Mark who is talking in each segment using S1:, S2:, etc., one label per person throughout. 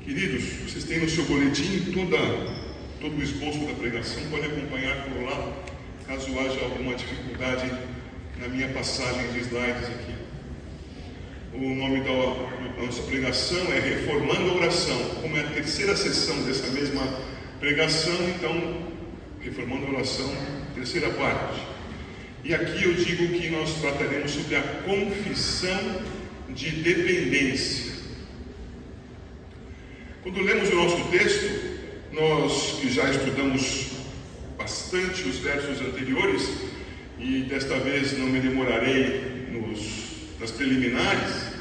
S1: Queridos, vocês têm no seu boletim todo o esboço da pregação, pode acompanhar por lá, caso haja alguma dificuldade na minha passagem de slides aqui. O nome da nossa pregação é Reformando a Oração. Como é a terceira sessão dessa mesma pregação, então, Reformando a Oração, terceira parte. E aqui eu digo que nós trataremos sobre a confissão de dependência. Quando lemos o nosso texto, nós que já estudamos bastante os versos anteriores, e desta vez não me demorarei nas preliminares,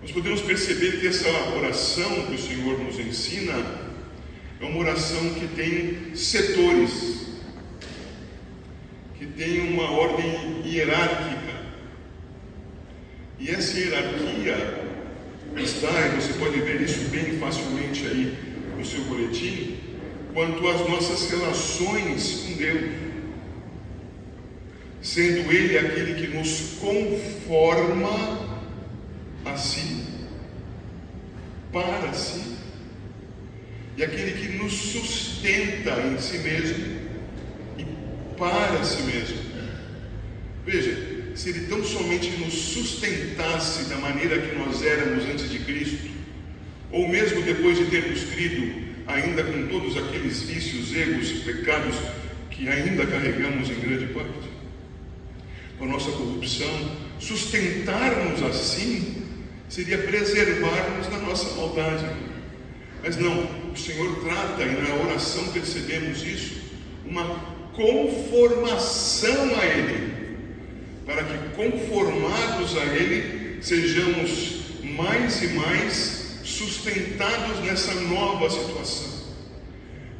S1: nós podemos perceber que essa oração que o Senhor nos ensina é uma oração que tem setores, que tem uma ordem hierárquica. E essa hierarquia está, e você pode ver isso bem facilmente aí no seu boletim, quanto às nossas relações com Deus, sendo Ele aquele que nos conforma a si, para si, e aquele que nos sustenta em si mesmo e para si mesmo. Veja, se Ele tão somente nos sustentasse da maneira que nós éramos antes de Cristo, ou mesmo depois de termos crido, ainda com todos aqueles vícios, erros, pecados que ainda carregamos em grande parte, com a nossa corrupção, sustentar-nos assim seria preservar-nos da nossa maldade. Mas não, o Senhor trata, e na oração percebemos isso, uma conformação a Ele, para que, conformados a Ele, sejamos mais e mais sustentados nessa nova situação.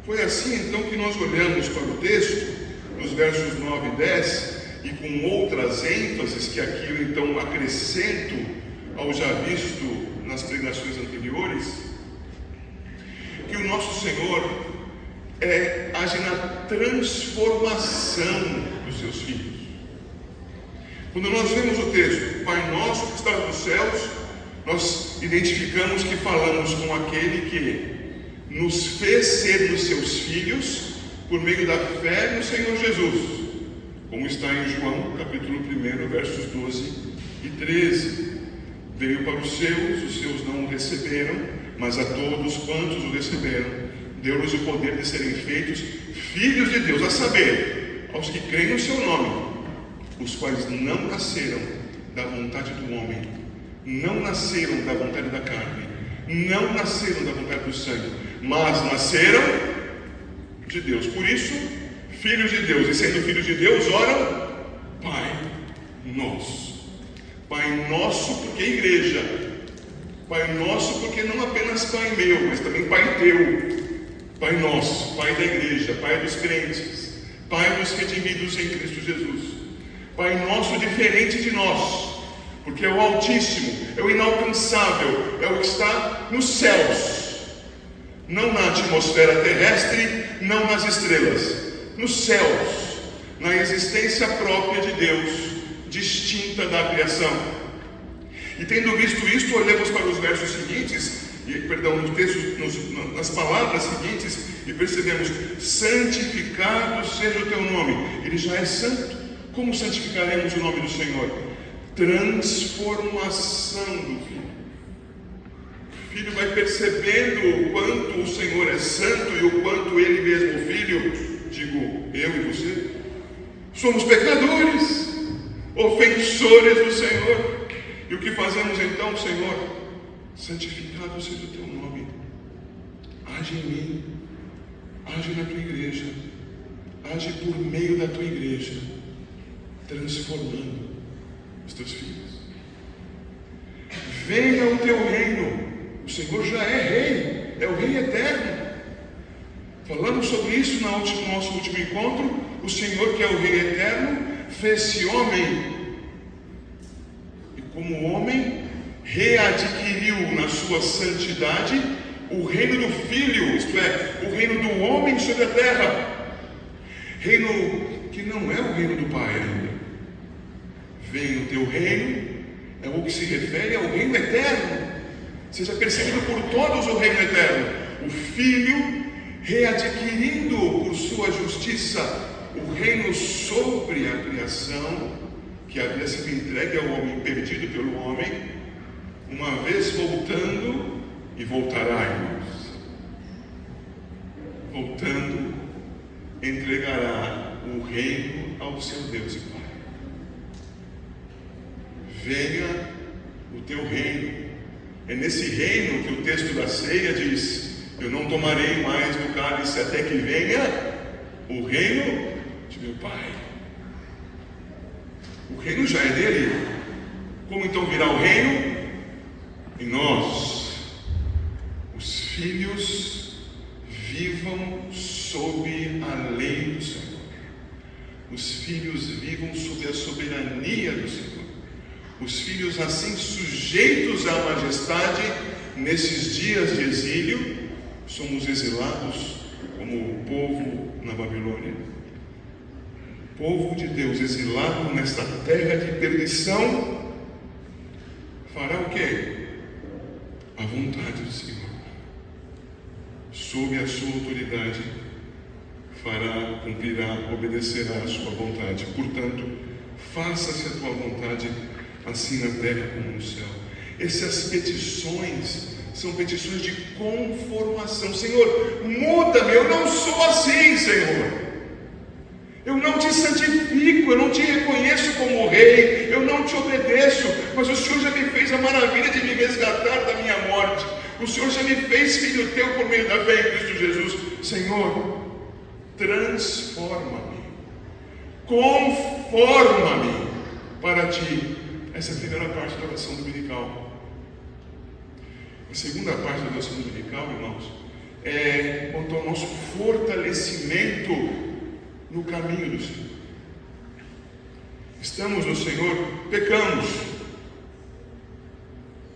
S1: Foi assim então que nós olhamos para o texto, nos versos 9 e 10, e com outras ênfases que aqui eu então acrescento ao já visto nas pregações anteriores, que o nosso Senhor age na transformação dos seus filhos. Quando nós vemos o texto, Pai Nosso que está nos céus, nós identificamos que falamos com aquele que nos fez ser os seus filhos por meio da fé no Senhor Jesus, como está em João capítulo 1, versos 12 e 13. Veio para os seus não o receberam, mas a todos quantos o receberam, deu-lhes o poder de serem feitos filhos de Deus, a saber, aos que creem no seu nome, os quais não nasceram da vontade do homem, não nasceram da vontade da carne, não nasceram da vontade do sangue, mas nasceram de Deus. Por isso, filhos de Deus, e sendo filhos de Deus, oram, Pai Nosso. Pai Nosso porque igreja, Pai Nosso porque não apenas Pai meu, mas também Pai teu. Pai Nosso, Pai da igreja, Pai dos crentes, Pai dos redimidos em Cristo Jesus. Pai Nosso diferente de nós, porque é o Altíssimo, é o inalcançável, é o que está nos céus, não na atmosfera terrestre, não nas estrelas, nos céus, na existência própria de Deus, distinta da criação. E tendo visto isto, olhamos para os versos seguintes, nos textos, nas palavras seguintes, e percebemos: santificado seja o teu nome. Ele já é santo. Como santificaremos o nome do Senhor? Transformação do Filho. O Filho vai percebendo o quanto o Senhor é santo e o quanto Ele mesmo, o Filho, digo, eu e você, somos pecadores, ofensores do Senhor. E o que fazemos então, Senhor? Santificado seja o teu nome. Age em mim, age na tua igreja, age por meio da tua igreja, transformando os teus filhos. Venha o teu reino. O Senhor já é rei, é o rei eterno. Falamos sobre isso no nosso último encontro. O Senhor, que é o rei eterno, fez-se homem, e como homem readquiriu na sua santidade o reino do Filho, isto é, o reino do homem sobre a terra. Reino que não é o reino do Pai ainda. Venha o teu reino, é o que se refere ao reino eterno. seja percebido por todos o reino eterno. O Filho readquirindo por sua justiça o reino sobre a criação, que havia sido entregue ao homem, perdido pelo homem, uma vez voltando, e voltará, irmãos, voltando, entregará o reino ao seu Deus e Pai. Venha o teu reino. É nesse reino que o texto da ceia diz: eu não tomarei mais do cálice até que venha o reino de meu Pai. O reino já é dele. Como então virá o reino? Em nós. Os filhos vivam sob a lei do Senhor. Os filhos vivam sob a soberania do Senhor. Os filhos assim sujeitos à majestade. Nesses dias de exílio, somos exilados como o povo na Babilônia. Povo de Deus exilado nesta terra de perdição, fará o quê? A vontade do Senhor. Sob a sua autoridade, fará, cumprirá, obedecerá a sua vontade. Portanto, faça-se a tua vontade, assim na terra como no céu. Essas petições são petições de conformação. Senhor, muda-me, eu não sou assim, Senhor. Eu não te santifico, eu não te reconheço como rei, eu não te obedeço, mas o Senhor já me fez a maravilha de me resgatar da minha morte. O Senhor já me fez filho teu por meio da fé em Cristo Jesus. Senhor, transforma-me, conforma-me para ti. Essa é a primeira parte da oração dominical. A segunda parte da oração dominical, irmãos, é quanto ao nosso fortalecimento no caminho do Senhor. Estamos no Senhor, pecamos,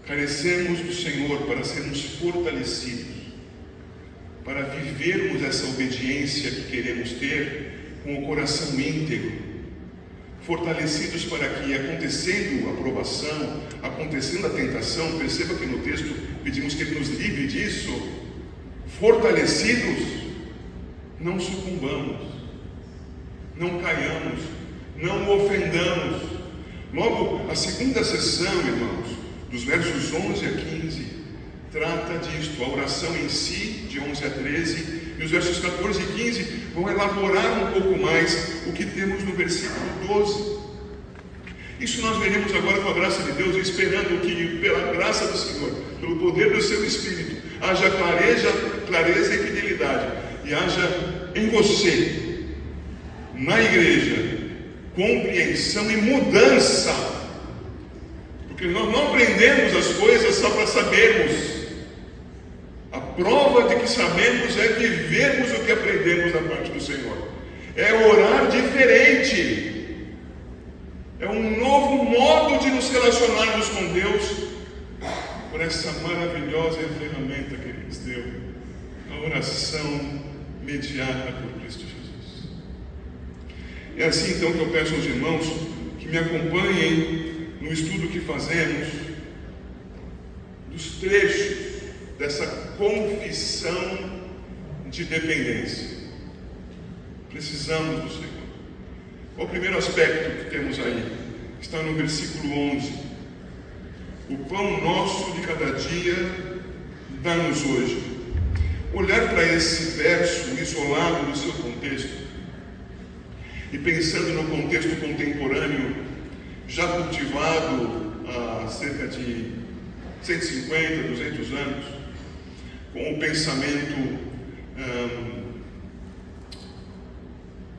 S1: carecemos do Senhor para sermos fortalecidos, para vivermos essa obediência que queremos ter com o coração íntegro, fortalecidos para que, acontecendo a provação, acontecendo a tentação, perceba que no texto pedimos que Ele nos livre disso, fortalecidos, não sucumbamos, não caiamos, não ofendamos. Logo, a segunda sessão, irmãos, dos versos 11 a 15, trata disto, a oração em si, de 11 a 13, e os versos 14 e 15 vão elaborar um pouco mais o que temos no versículo 12. Isso nós veremos agora com a graça de Deus, esperando que, pela graça do Senhor, pelo poder do seu Espírito, haja clareza e fidelidade, e haja em você, na igreja, compreensão e mudança, porque nós não aprendemos as coisas só para sabermos. A prova de que sabemos é vivermos o que aprendemos da parte do Senhor, é orar diferente, é um novo modo de nos relacionarmos com Deus, por essa maravilhosa ferramenta que Ele nos deu, a oração mediada por Cristo Jesus. É assim então que eu peço aos irmãos que me acompanhem no estudo que fazemos dos trechos dessa confissão de dependência. Precisamos do Senhor. Qual o primeiro aspecto que temos aí? Está no versículo 11. O pão nosso de cada dia dá-nos hoje. Olhar para esse verso isolado do seu contexto e pensando no contexto contemporâneo, já cultivado há cerca de 150, 200 anos, com o pensamento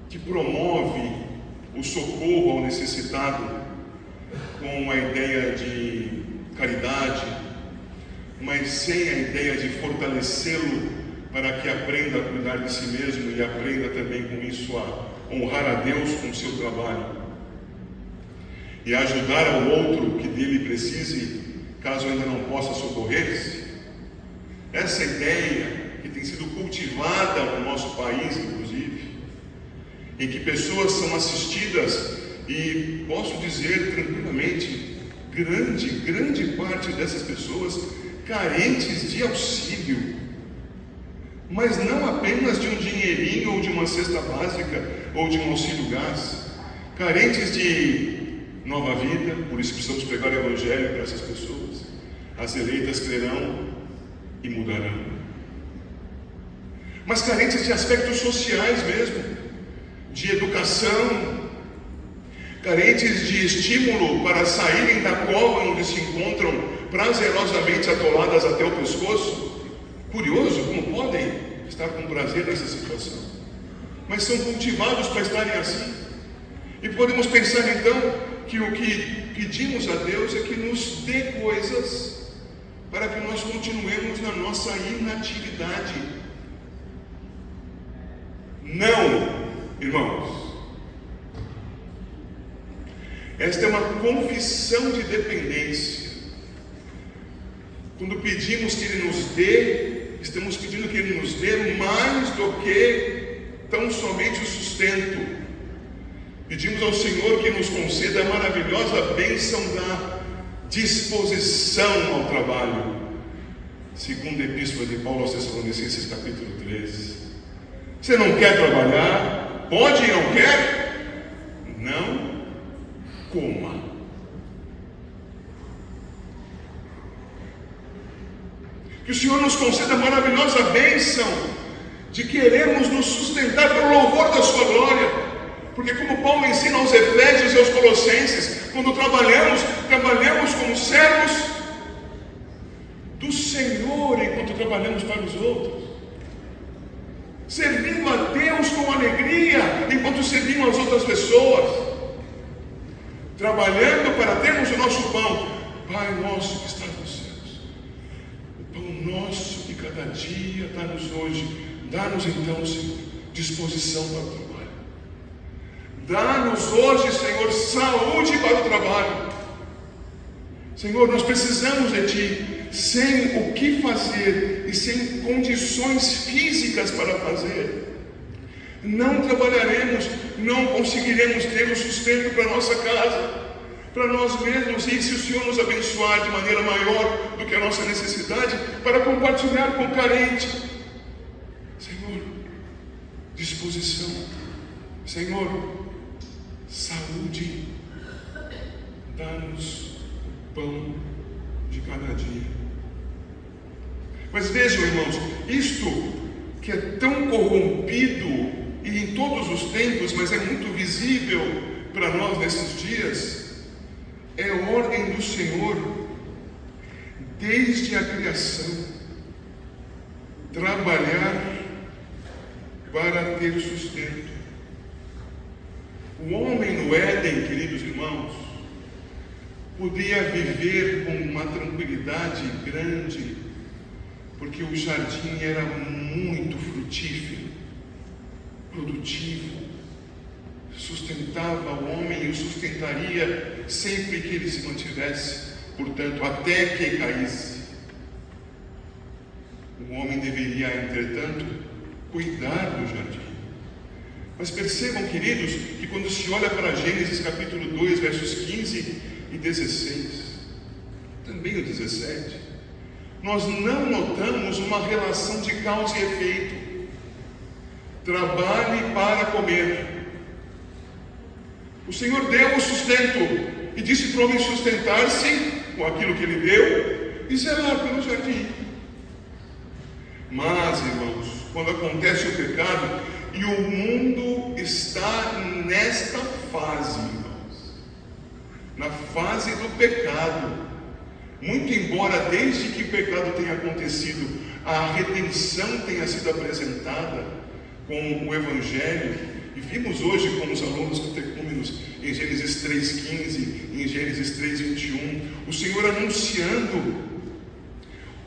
S1: que promove o socorro ao necessitado, com a ideia de caridade, mas sem a ideia de fortalecê-lo para que aprenda a cuidar de si mesmo e aprenda também com isso a honrar a Deus com o seu trabalho e ajudar ao outro que dele precise, caso ainda não possa socorrer-se. Essa ideia que tem sido cultivada no nosso país, inclusive, em que pessoas são assistidas, e posso dizer tranquilamente, grande parte dessas pessoas carentes de auxílio, mas não apenas de um dinheirinho ou de uma cesta básica ou de um auxílio gás, carentes de nova vida. Por isso precisamos pregar o Evangelho para essas pessoas. As eleitas crerão e mudarão. Mas carentes de aspectos sociais mesmo, de educação, carentes de estímulo para saírem da cova onde se encontram prazerosamente atoladas até o pescoço. Curioso como podem estar com prazer nessa situação, mas são cultivados para estarem assim. E podemos pensar então que o que pedimos a Deus é que nos dê coisas para que nós continuemos na nossa inatividade. Não, irmãos. Esta é uma confissão de dependência. Quando pedimos que Ele nos dê, estamos pedindo que Ele nos dê mais do que tão somente o sustento. Pedimos ao Senhor que nos conceda a maravilhosa bênção da disposição ao trabalho. Segunda Epístola de Paulo aos Tessalonicenses, capítulo 13. Você não quer trabalhar? Pode e não quer? Não coma. Que o Senhor nos conceda a maravilhosa bênção de querermos nos sustentar pelo louvor da sua glória. Porque como Paulo ensina aos Efésios e aos Colossenses, quando trabalhamos como servos do Senhor enquanto trabalhamos para os outros. Servindo a Deus com alegria enquanto servimos as outras pessoas. Trabalhando para termos o nosso pão. Pai nosso que está nos céus, o pão nosso de cada dia dá-nos hoje. Dá-nos então, Senhor, disposição para o trabalho. Dá-nos hoje, Senhor, saúde para o trabalho. Senhor, nós precisamos de Ti. Sem o que fazer e sem condições físicas para fazer, não trabalharemos, não conseguiremos ter o sustento para a nossa casa, para nós mesmos. E se o Senhor nos abençoar de maneira maior do que a nossa necessidade, para compartilhar com o carente, Senhor, disposição, Senhor, saúde, dá-nos o pão de cada dia. Mas vejam, irmãos, isto que é tão corrompido e em todos os tempos, mas é muito visível para nós nesses dias, é a ordem do Senhor desde a criação, trabalhar para ter sustento. O homem no Éden, queridos irmãos, podia viver com uma tranquilidade grande, porque o jardim era muito frutífero, produtivo, sustentava o homem e o sustentaria sempre que ele se mantivesse, portanto, até que caísse. O homem deveria, entretanto, cuidar do jardim. Mas percebam, queridos, que quando se olha para Gênesis capítulo 2, versos 15 e 16, também o 17, nós não notamos uma relação de causa e efeito. Trabalhe para comer. O Senhor deu o sustento e disse para o homem sustentar-se com aquilo que Ele deu e zelar pelo jardim. Mas, irmãos, quando acontece o pecado e o mundo está nesta fase, irmãos, na fase do pecado, muito embora desde que o pecado tenha acontecido, a redenção tenha sido apresentada com o Evangelho, e vimos hoje com os alunos catecúmenos em Gênesis 3,15, em Gênesis 3,21, o Senhor anunciando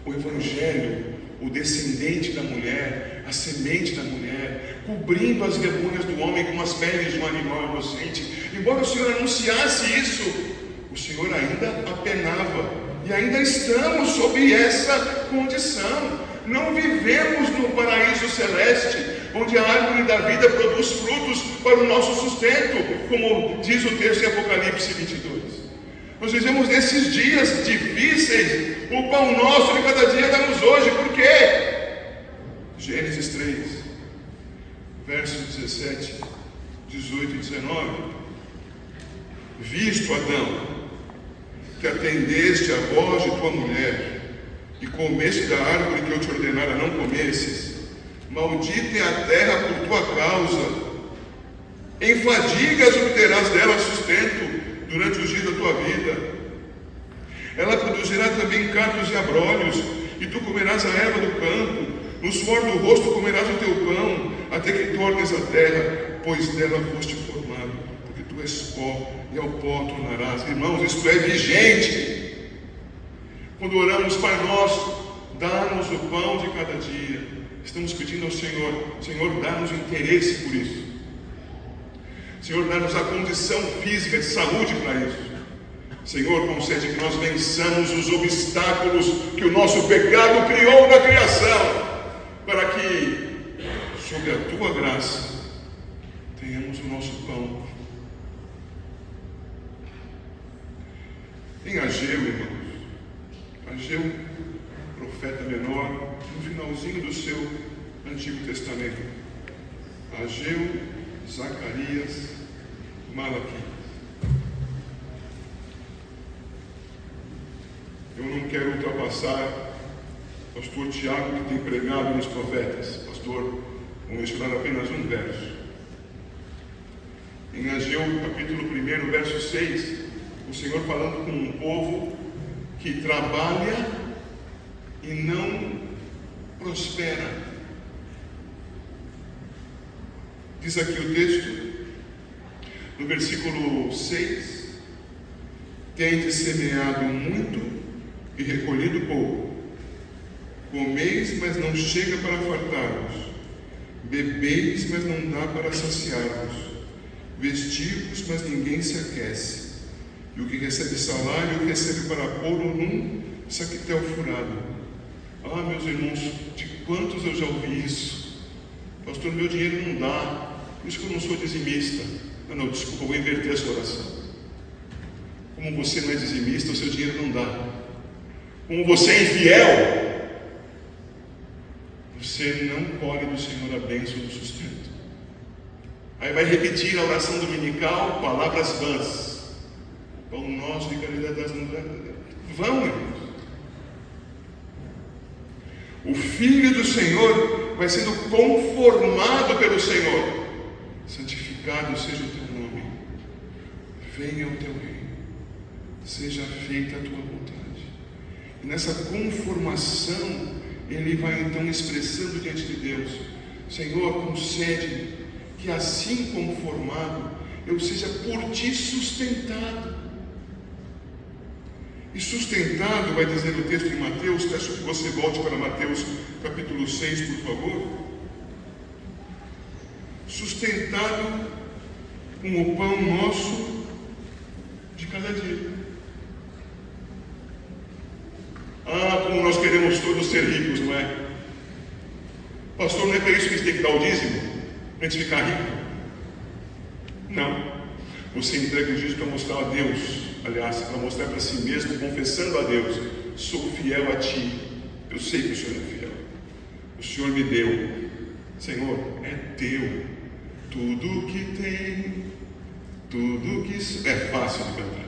S1: o Evangelho, o descendente da mulher, a semente da mulher, cobrindo as vergonhas do homem com as peles de um animal inocente. Embora o Senhor anunciasse isso, o Senhor ainda apenava. E ainda estamos sob essa condição. Não vivemos no paraíso celeste, onde a árvore da vida produz frutos para o nosso sustento, como diz o texto em Apocalipse 22. Nós vivemos nesses dias difíceis. O pão nosso de cada dia dá-nos hoje. Por quê? Gênesis 3, versos 17, 18 e 19. Visto, Adão, que atendeste a voz de tua mulher e comeste da árvore que eu te ordenara não comesses, maldita é a terra por tua causa. Em fadigas obterás dela sustento durante os dias da tua vida. Ela produzirá também cardos e abrolhos, e tu comerás a erva do campo. No suor do rosto comerás o teu pão, até que tornes a terra, pois dela foste formado, porque tu és pó, e ao pó tornarás. Irmãos, isto é vigente. Quando oramos, Pai nosso, dá-nos o pão de cada dia, estamos pedindo ao Senhor: Senhor, dá-nos interesse por isso. Senhor, dá-nos a condição física de saúde para isso. Senhor, concede que nós vençamos os obstáculos que o nosso pecado criou na criação, para que, sob a tua graça, tenhamos o nosso pão. Em Ageu, irmãos, Ageu, profeta menor, no finalzinho do seu Antigo Testamento. Ageu, Zacarias, Malaquias. Eu não quero ultrapassar pastor Tiago, que tem pregado nos profetas. Pastor, vou mencionar apenas um verso. Em Ageu, capítulo 1, verso 6, o Senhor falando com um povo que trabalha e não prospera. Diz aqui o texto, no versículo 6: tendes semeado muito e recolhido pouco, comeis, mas não chega para fartar-vos, bebeis, mas não dá para saciar-vos, vestir-vos, mas ninguém se aquece, e o que recebe salário recebe para pô-lo num saquetel furado. Ah, meus irmãos, de quantos eu já ouvi isso? Pastor, meu dinheiro não dá, por isso que eu não sou dizimista. Não, desculpa, eu vou inverter a sua oração. Como você não é dizimista, o seu dinheiro não dá. Como você é infiel, você não colhe do Senhor a bênção do sustento. Aí vai repetir a oração dominical, palavras vãs. Pão nosso de caridade das nuvens. Vão, irmãos. O Filho do Senhor vai sendo conformado pelo Senhor. Santificado seja o teu nome. Venha o teu reino. Seja feita a tua vontade. E nessa conformação, ele vai então expressando diante de Deus: Senhor, concede que assim como formado, eu seja por ti sustentado. E sustentado, vai dizer o texto em Mateus, peço que você volte para Mateus capítulo 6, por favor. Sustentado com o pão nosso de cada dia. Ah, como nós queremos todos ser ricos, não é? Pastor, não é para isso que a gente tem que dar o dízimo? Para a gente ficar rico? Não. Você entrega o dízimo para mostrar a Deus, aliás, para mostrar para si mesmo, confessando a Deus: sou fiel a ti, eu sei que o Senhor é fiel, o Senhor me deu, Senhor, é teu, tudo que tem, tudo que... É fácil de cantar,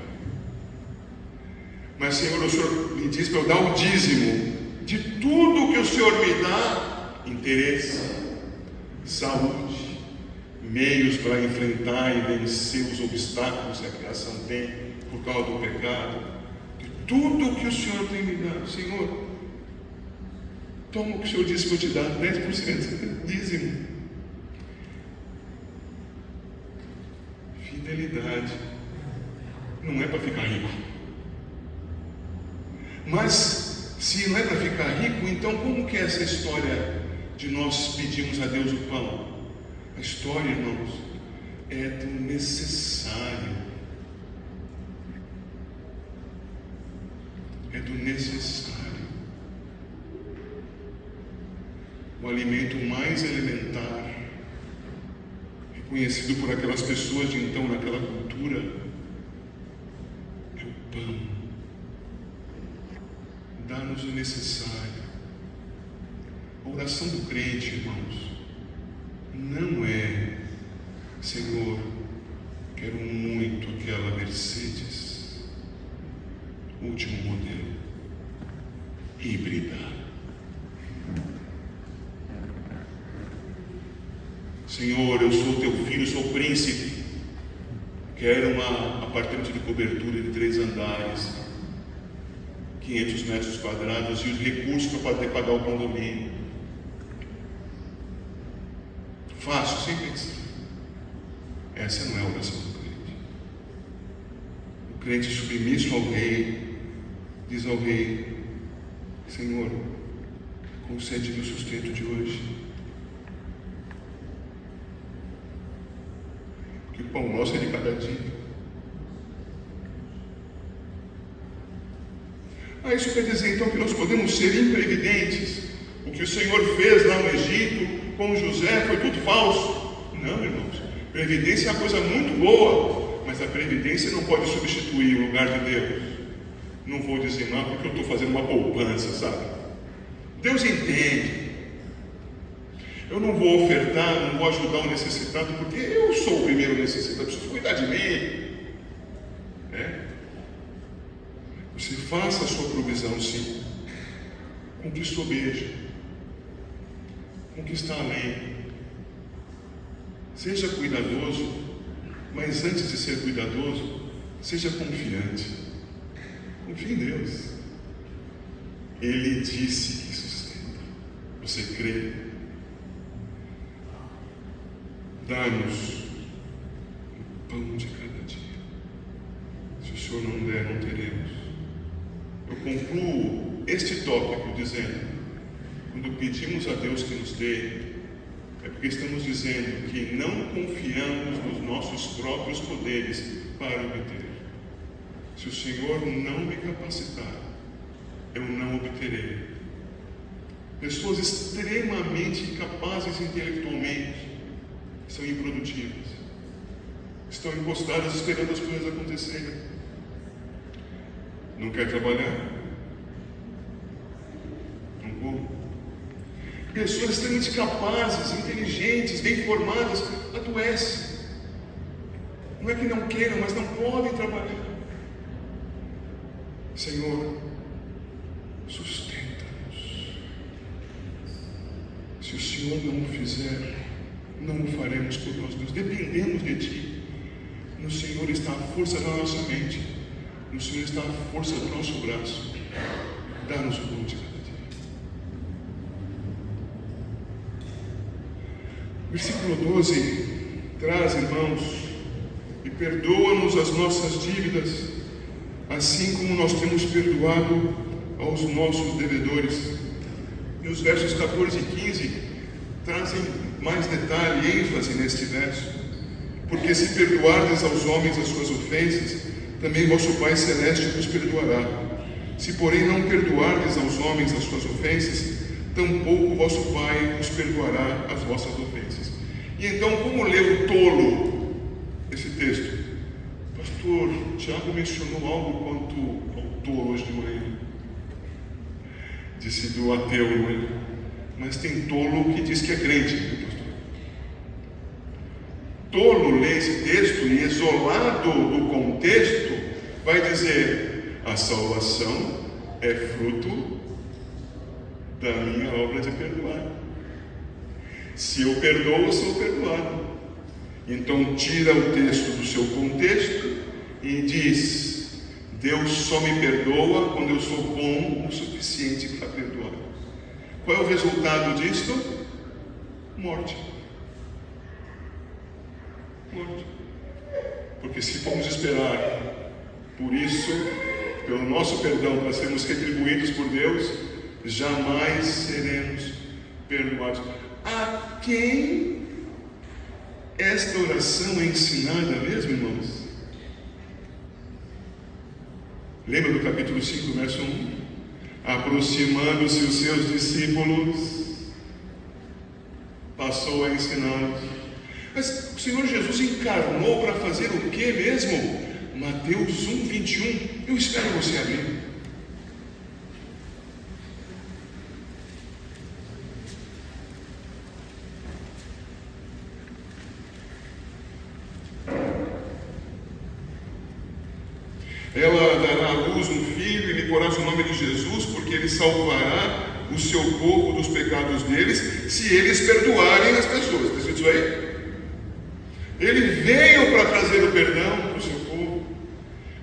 S1: mas Senhor, o Senhor me diz para eu dar o dízimo de tudo que o Senhor me dá: interesse, saúde, meios para enfrentar e vencer os obstáculos que a criação tem por causa do pecado, de tudo que o Senhor tem me dado. Senhor, toma o que o Senhor disse que eu te dar, 10% dízimo. Fidelidade não é para ficar rico. Mas se não é para ficar rico, então como que é essa história de nós pedirmos a Deus o pão? A história, irmãos, é do necessário. É do necessário. O alimento mais elementar, reconhecido por aquelas pessoas de então naquela cultura, é o pão. Dá-nos o necessário. A oração do crente, irmãos, não é: Senhor, quero muito aquela Mercedes, último modelo, híbrida. Senhor, eu sou teu filho, sou príncipe, quero um apartamento de cobertura de 3 andares, 500 metros quadrados e os recursos para poder pagar o condomínio. Fácil, sem pensar. Essa não é a oração do crente. O crente submisso ao rei diz ao rei: Senhor, concede-me o sustento de hoje, que o pão nosso é de cada dia. Isso quer dizer então que nós podemos ser imprevidentes. O que o Senhor fez lá no Egito com José foi tudo falso. Não, irmãos. Previdência é uma coisa muito boa, mas a previdência não pode substituir o lugar de Deus. Não vou dizimar porque eu estou fazendo uma poupança, sabe? Deus entende. Eu não vou ofertar, não vou ajudar o necessitado, porque eu sou o primeiro necessitado, preciso cuidar de mim. Você faça a sua provisão, sim. Conquiste o beijo. Conquista além. Seja cuidadoso, mas antes de ser cuidadoso, seja confiante. Confie em Deus. Ele disse que sustenta. Você crê? Dá-nos o pão de cada dia. Se o Senhor não der, não teremos. Eu concluo este tópico dizendo: quando pedimos a Deus que nos dê, é porque estamos dizendo que não confiamos nos nossos próprios poderes para obter. Se o Senhor não me capacitar, eu não obterei. Pessoas extremamente incapazes intelectualmente são improdutivas, estão encostadas esperando as coisas acontecerem. Não quer trabalhar? Não vou. Pessoas extremamente capazes, inteligentes, bem formadas, adoecem. Não é que não queiram, mas não podem trabalhar. Senhor, sustenta-nos. Se o Senhor não o fizer, não o faremos por nós mesmos. Dependemos de Ti. No Senhor está a força da nossa mente. No Senhor está a força do nosso braço. Dá-nos o pão de cada dia. Versículo 12 traz, irmãos: e perdoa-nos as nossas dívidas, assim como nós temos perdoado aos nossos devedores. E os versos 14 e 15 trazem mais detalhe e ênfase neste verso. Porque se perdoardes aos homens as suas ofensas, também vosso Pai Celeste vos perdoará. Se, porém, não perdoardes aos homens as suas ofensas, tampouco vosso Pai vos perdoará as vossas ofensas. E então, como leu tolo esse texto? Pastor, Tiago mencionou algo quanto ao tolo hoje de manhã. Disse do ateu, não é? Mas tem tolo que diz que é crente, né, pastor? Tolo lê esse texto e, isolado do contexto, vai dizer: a salvação é fruto da minha obra de perdoar. Se eu perdoo, eu sou perdoado. Então tira o texto do seu contexto e diz: Deus só me perdoa quando eu sou bom o suficiente para perdoar. Qual é o resultado disto? Morte. Morte. Porque se formos esperar por isso, pelo nosso perdão, para sermos retribuídos por Deus, jamais seremos perdoados. A quem esta oração é ensinada mesmo, irmãos? Lembra do capítulo 5, verso 1? Aproximando-se os seus discípulos, passou a ensiná-los. Mas o Senhor Jesus encarnou para fazer o que mesmo? Mateus 1, 21. Eu espero você abrir. Ela dará à luz um filho e lhe porás o nome de Jesus, porque ele salvará o seu povo dos pecados deles, se eles perdoarem as pessoas. Está escrito isso aí? Ele veio para trazer o perdão para o seu povo.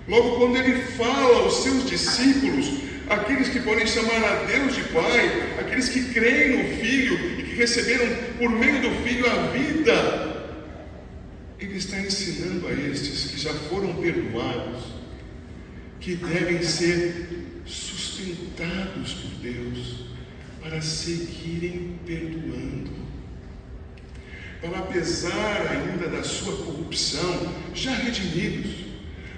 S1: Logo, quando ele fala aos seus discípulos, aqueles que podem chamar a Deus de Pai, aqueles que creem no Filho e que receberam por meio do Filho a vida, ele está ensinando a estes que já foram perdoados, que devem ser sustentados por Deus para seguirem perdoando, para, apesar ainda da sua corrupção, já redimidos,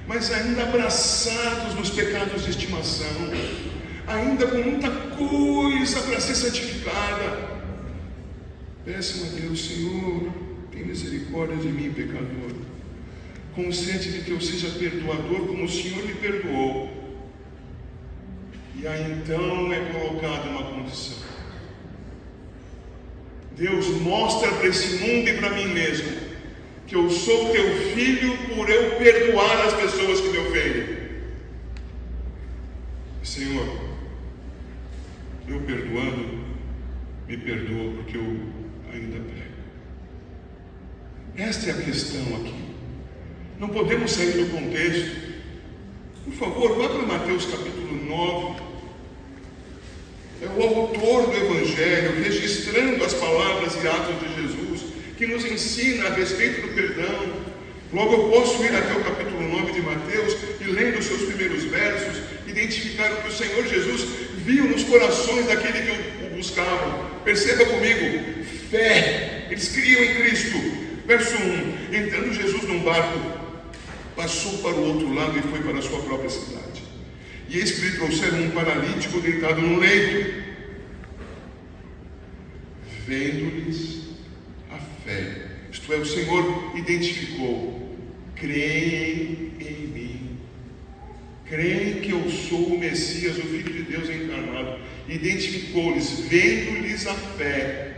S1: mas ainda abraçados nos pecados de estimação, ainda com muita coisa para ser santificada, peçam a Deus: Senhor, tem misericórdia de mim, pecador. Consente de que eu seja perdoador como o Senhor me perdoou. E aí então é colocada uma condição. Deus mostra para esse mundo e para mim mesmo que eu sou teu filho por eu perdoar as pessoas que me ofendem. Senhor, eu perdoando, me perdoa porque eu ainda pego. Esta é a questão aqui. Não podemos sair do contexto. Por favor, vá para Mateus capítulo 9. É o autor do Evangelho registrando as palavras e atos de Jesus, que nos ensina a respeito do perdão. Logo eu posso ir até o capítulo 9 de Mateus e, lendo os seus primeiros versos, identificar o que o Senhor Jesus viu nos corações daquele que o buscavam. Perceba comigo: fé. Eles criam em Cristo. Verso 1: entrando Jesus num barco, passou para o outro lado e foi para a sua própria cidade. E eis que lhe trouxeram um paralítico deitado no leito. Vendo-lhes a fé, isto é, o Senhor identificou: creem em mim, creem que eu sou o Messias, o Filho de Deus encarnado. Identificou-lhes, vendo-lhes a fé.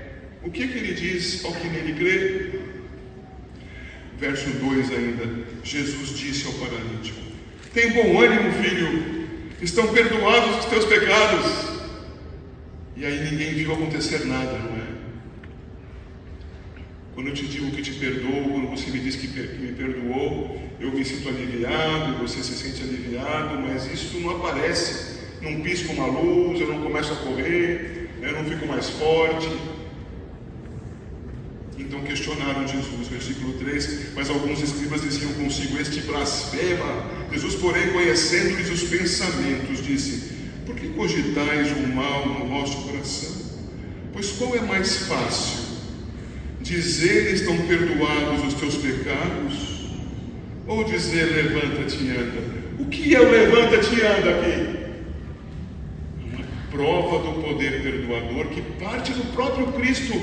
S1: O que ele diz ao que nele crê? Verso 2 ainda, Jesus disse ao paralítico: tem bom ânimo, filho, estão perdoados os teus pecados. E aí ninguém viu acontecer nada, não é? Quando eu te digo que te perdoo, quando você me diz que me perdoou, eu me sinto aliviado, você se sente aliviado, mas isso não aparece. Não pisco uma luz, eu não começo a correr, eu não fico mais forte. Então questionaram Jesus, versículo 3, mas alguns escribas diziam consigo: este blasfema. Jesus, porém, conhecendo-lhes os pensamentos, disse: por que cogitais o mal no vosso coração? Pois qual é mais fácil, dizer estão perdoados os teus pecados, ou dizer levanta-te e anda? O que é o levanta-te e anda aqui? Uma prova do poder perdoador que parte do próprio Cristo,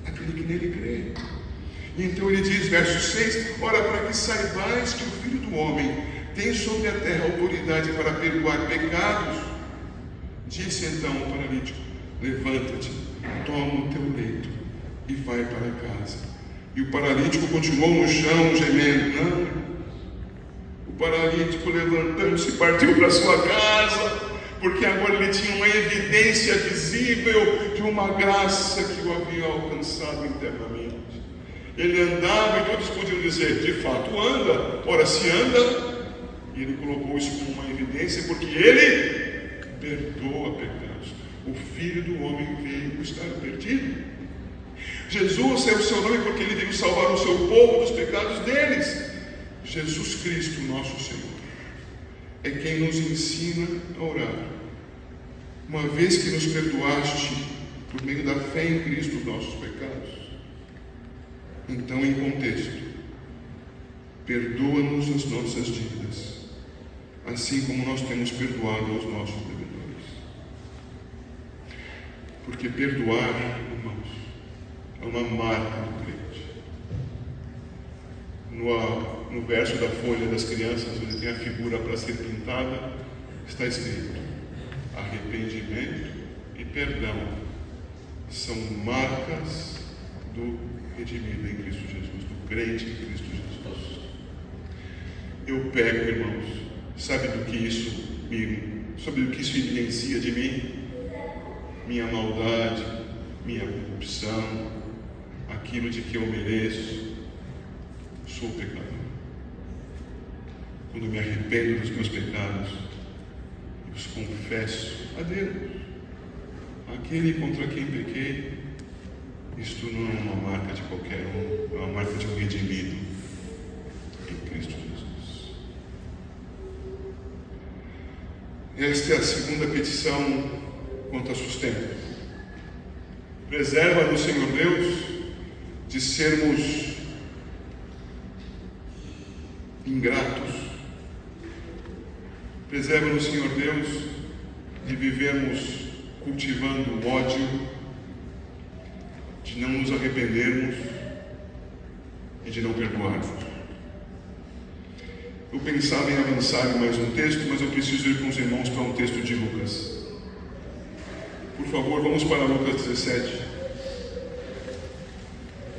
S1: aquele que nele crê. E então ele diz, verso 6: ora, para que saibais que o Filho do Homem tem sobre a terra autoridade para perdoar pecados, disse então o paralítico: levanta-te, toma o teu leito e vai para casa. E o paralítico continuou no chão, gemendo. Não. O paralítico, levantando-se, partiu para sua casa, porque agora ele tinha uma evidência visível de uma graça que o havia alcançado internamente. Ele andava e todos podiam dizer: de fato anda. Ora, se anda, e ele colocou isso como uma evidência, porque ele perdoa pecados. O Filho do Homem veio buscar o perdido. Jesus é o seu nome porque ele veio salvar o seu povo dos pecados deles. Jesus Cristo, nosso Senhor, é quem nos ensina a orar. Uma vez que nos perdoaste por meio da fé em Cristo os nossos pecados, então, em contexto, perdoa-nos as nossas dívidas, assim como nós temos perdoado aos nossos devedores. Porque perdoar, irmãos, é uma marca do crente. no verso da folha das crianças, onde tem a figura para ser pintada, está escrito: arrependimento e perdão são marcas do redimido em Cristo Jesus, do crente em Cristo Jesus. Eu pego, irmãos, sabe do que isso evidencia de mim? Minha maldade, minha corrupção, aquilo de que eu mereço. Sou pecador. Quando me arrependo dos meus pecados, eu os confesso a Deus. Aquele contra quem pequei, isto não é uma marca de qualquer um, é uma marca de um redimido em Cristo Jesus. Esta é a segunda petição quanto a sustento. Preserva-nos, Senhor Deus, de sermos ingratos. Preserva-nos, Senhor Deus, de vivermos cultivando o ódio, de não nos arrependermos e de não perdoarmos. Eu pensava em avançar em mais um texto, mas eu preciso ir com os irmãos para um texto de Lucas. Por favor, vamos para Lucas 17.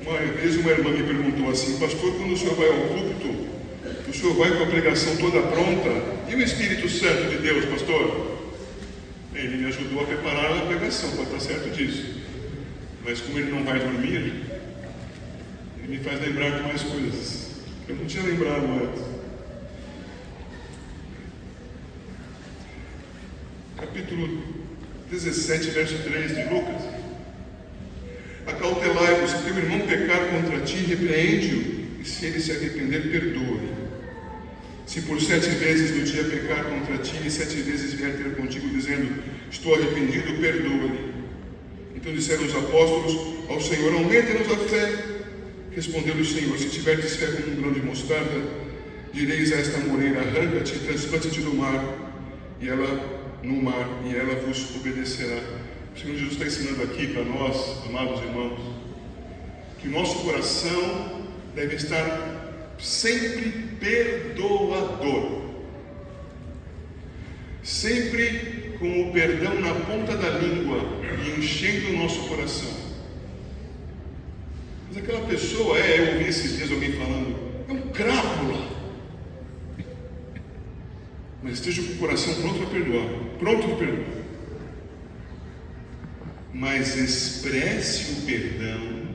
S1: Uma vez uma irmã me perguntou assim: pastor, quando o senhor vai ao púlpito, o senhor vai com a pregação toda pronta? E o Espírito Santo de Deus, pastor? Ele me ajudou a preparar a pregação, pode estar certo disso. Mas como ele não vai dormir, ele me faz lembrar de mais coisas que eu não tinha lembrado antes. Capítulo 17, verso 3 de Lucas: acautelai-vos, se teu irmão pecar contra ti, repreende-o, e se ele se arrepender, perdoa-lhe. Se por 7 vezes no dia pecar contra ti, e 7 vezes vier ter contigo, dizendo: estou arrependido, perdoa-lhe. Então disseram os apóstolos ao Senhor: aumenta-nos a fé. Respondeu-lhe o Senhor: se tiverdes fé como um grão de mostarda, direis a esta moreira: arranca-te e transplante-te no mar, e ela vos obedecerá. O Senhor Jesus está ensinando aqui para nós, amados irmãos, que o nosso coração deve estar sempre perdoador, sempre com o perdão na ponta da língua e enchendo o nosso coração. Mas aquela pessoa eu ouvi esses dias alguém falando: é um crápula. Mas esteja com o coração pronto a perdoar, pronto a perdoar. Mas expresse o perdão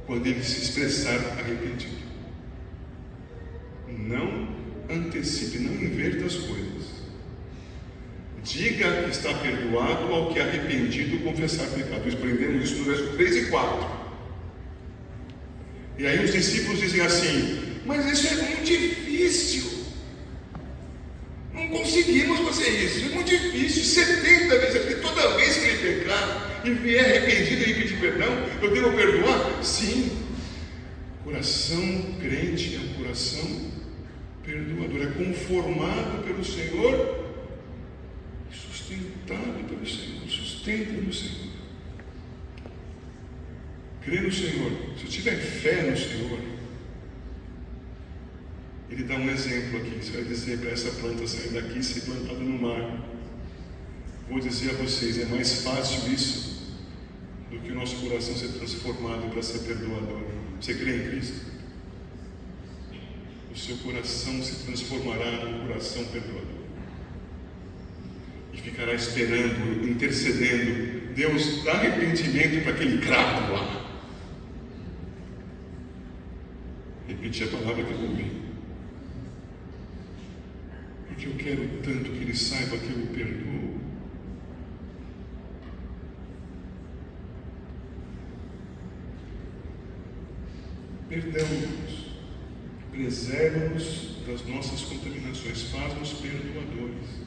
S1: quando ele se expressar arrependido. Não antecipe, não inverta as coisas. Diga que está perdoado ao que é arrependido confessar pecado. Nós aprendemos isso no verso 3 e 4. E aí os discípulos dizem assim: mas isso é muito difícil. Não conseguimos fazer isso, é muito difícil. 70 vezes, porque toda vez que ele pecar e vier arrependido e pedir perdão, eu devo perdoar? Sim. Coração crente é um coração perdoador, é conformado pelo Senhor, sustentado pelo Senhor, sustenta no Senhor. Crê no Senhor. Se eu tiver fé no Senhor, ele dá um exemplo aqui. Você vai dizer para essa planta sair daqui e ser plantada no mar. Vou dizer a vocês: é mais fácil isso do que o nosso coração ser transformado para ser perdoador. Você crê em Cristo? O seu coração se transformará num coração perdoador e ficará esperando, intercedendo. Deus, dá arrependimento para aquele crapo lá. Repetir a palavra que eu ouvi. Porque eu quero tanto que ele saiba que eu o perdoo. Perdão-nos, preserva-nos das nossas contaminações, faz-nos perdoadores.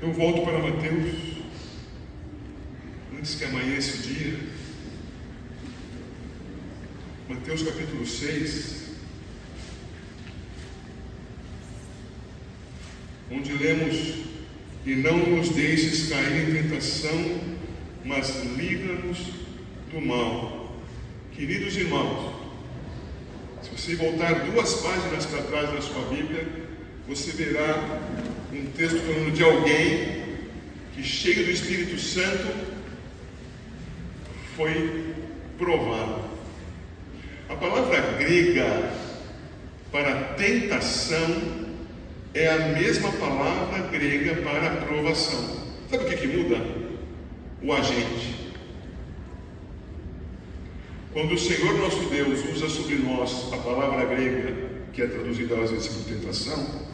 S1: Eu volto para Mateus, antes que amanheça o dia. Mateus capítulo 6. Onde lemos: e não nos deixes cair em tentação, mas livra-nos do mal. Queridos irmãos, Se voltar 2 páginas para trás na sua Bíblia, você verá um texto falando de alguém que, cheio do Espírito Santo, foi provado. A palavra grega para tentação é a mesma palavra grega para provação. Sabe o que muda? O agente. Quando o Senhor nosso Deus usa sobre nós a palavra grega, que é traduzida às vezes por tentação,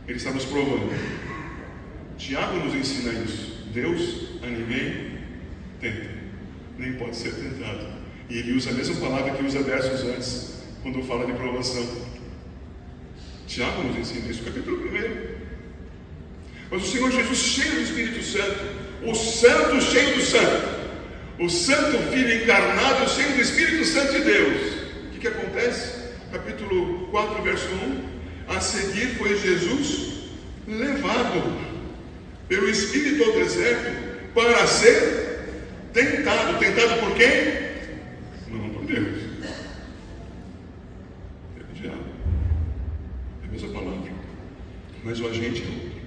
S1: Ele está nos provando. Tiago nos ensina isso. Deus a ninguém tenta, nem pode ser tentado. E ele usa a mesma palavra que usa versos antes, quando fala de provação. Tiago nos ensina isso, capítulo 1. Mas o Senhor Jesus, cheio do Espírito Santo, o Santo cheio do Santo, o Santo Filho encarnado, cheio do Espírito Santo de Deus. O que acontece? Capítulo 4, verso 1. A seguir foi Jesus levado pelo Espírito ao deserto para ser tentado. Tentado por quem? Não por Deus. Pelo diabo. É a mesma palavra, mas o agente é outro.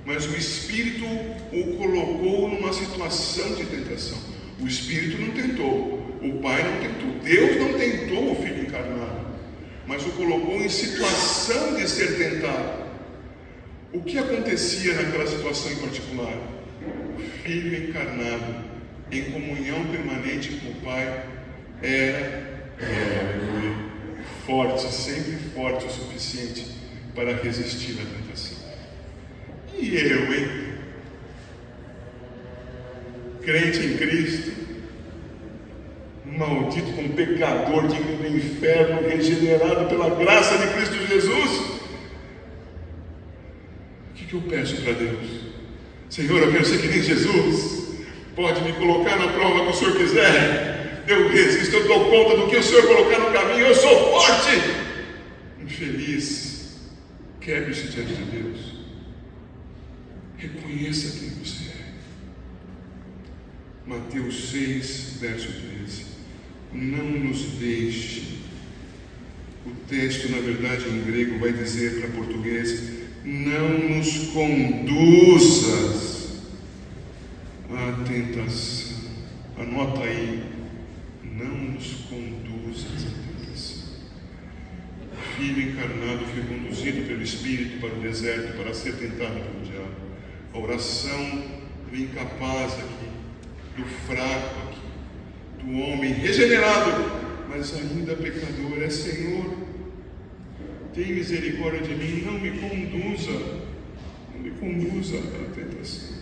S1: Mas o Espírito o colocou numa situação de tentação. O Espírito não tentou, o Pai não tentou, Deus não tentou o Filho encarnado, mas o colocou em situação de ser tentado. O que acontecia naquela situação em particular? O Filho encarnado, em comunhão permanente com o Pai, era forte, sempre forte o suficiente para resistir à tentação. E eu, hein? Crente em Cristo, maldito como pecador, digno do inferno, regenerado pela graça de Cristo Jesus. O que eu peço para Deus? Senhor, eu quero ser que nem Jesus. Pode me colocar na prova que o Senhor quiser. Eu resisto, eu dou conta do que o Senhor colocar no caminho. Eu sou forte. Infeliz, quebre-se diante de Deus. Reconheça quem você é. Mateus 6, verso 13. Não nos deixe. O texto, na verdade, em grego vai dizer para português: não nos conduzas à tentação. Anota aí. Não nos conduzas à tentação. O Filho encarnado foi conduzido pelo Espírito para o deserto para ser tentado pelo diabo. A oração do incapaz aqui, do fraco aqui, do homem regenerado, mas ainda pecador, é: Senhor, tem misericórdia de mim, não me conduza à tentação.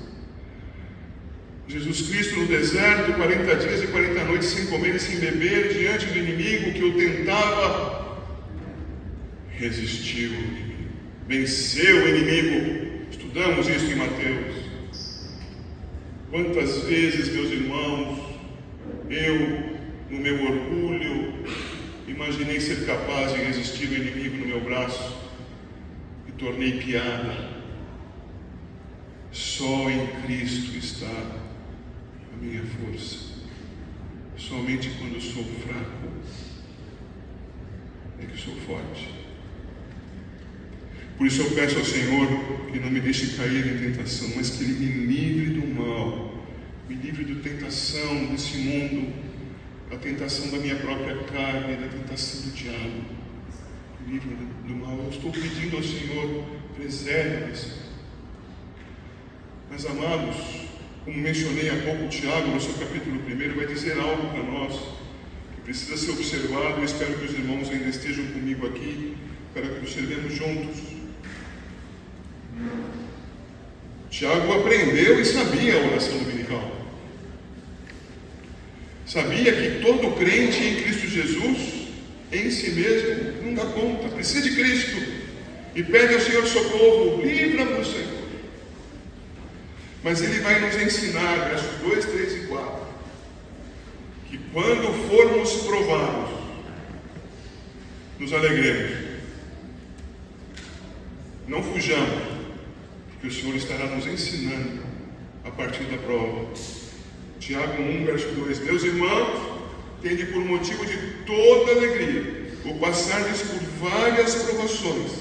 S1: Jesus Cristo no deserto, 40 dias e 40 noites sem comer e sem beber, diante do inimigo que o tentava, resistiu ao inimigo, venceu o inimigo. Estudamos isso em Mateus. Quantas vezes, meus irmãos, eu, no meu orgulho, imaginei ser capaz de resistir ao inimigo no meu braço e tornei piada. Só em Cristo está a minha força. Somente quando sou fraco é que sou forte. Por isso eu peço ao Senhor que não me deixe cair em tentação, mas que Ele me livre do mal, me livre da tentação desse mundo, da tentação da minha própria carne, da tentação do diabo. Me livre do mal. Eu estou pedindo ao Senhor: preserve-me, Senhor. Mas, amados, como mencionei há pouco, Tiago, no seu capítulo 1, vai dizer algo para nós que precisa ser observado. Eu espero que os irmãos ainda estejam comigo aqui para que observemos juntos. Tiago aprendeu e sabia a oração dominical. Sabia que todo crente em Cristo Jesus, em si mesmo, não dá conta, precisa de Cristo, e pede ao Senhor socorro: livra-nos, Senhor. Mas ele vai nos ensinar, versos 2, 3 e 4, que quando formos provados, nos alegremos, não fujamos, porque o Senhor estará nos ensinando a partir da prova. Tiago 1, verso 2: meus irmãos, tende por motivo de toda alegria o passardes por várias provações,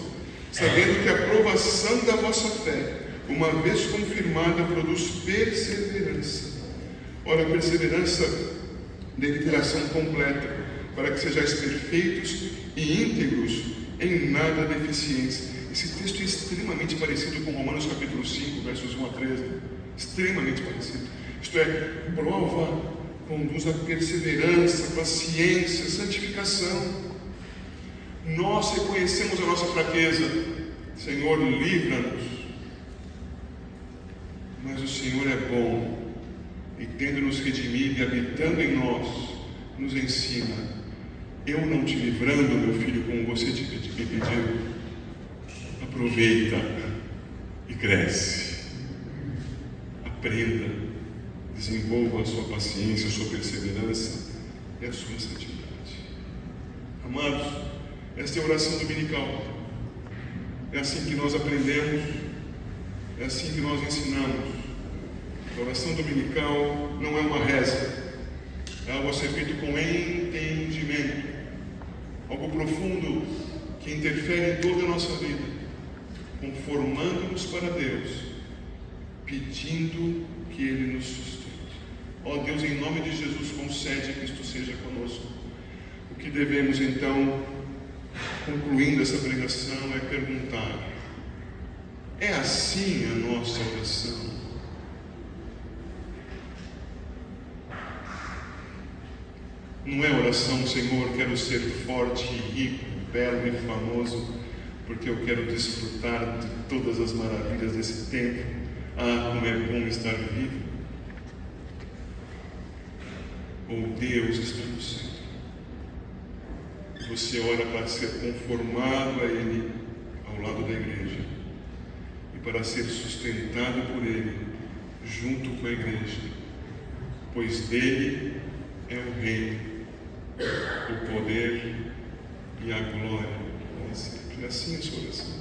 S1: sabendo que a provação da vossa fé, uma vez confirmada, produz perseverança. Ora, a perseverança deve ter ação completa, para que sejais perfeitos e íntegros, em nada deficientes. Esse texto é extremamente parecido com Romanos capítulo 5, versos 1 a 13. Extremamente parecido. Isto é, prova conduz à perseverança, paciência, santificação. Nós reconhecemos a nossa fraqueza. Senhor, livra-nos. Mas o Senhor é bom, e tendo nos redimido e habitando em nós, nos ensina: eu não te livrando, meu filho, como você me pediu, aproveita e cresce, aprenda, desenvolva a sua paciência, a sua perseverança e a sua santidade. Amados, esta é a oração dominical. É assim que nós aprendemos, é assim que nós ensinamos. A oração dominical não é uma reza, é algo a ser feito com entendimento, algo profundo que interfere em toda a nossa vida, conformando-nos para Deus, pedindo que Ele nos sustente. Ó Deus, em nome de Jesus, concede que isto seja conosco. O que devemos então, concluindo essa pregação, é perguntar: é assim a nossa oração? Não é oração: Senhor, quero ser forte, rico, belo e famoso, porque eu quero desfrutar de todas as maravilhas desse tempo. Ah, como é bom estar vivo. Ou Deus está no centro. Você ora para ser conformado a Ele ao lado da igreja, e para ser sustentado por Ele junto com a igreja, pois dele é o reino, o poder e a glória. É assim a sua oração.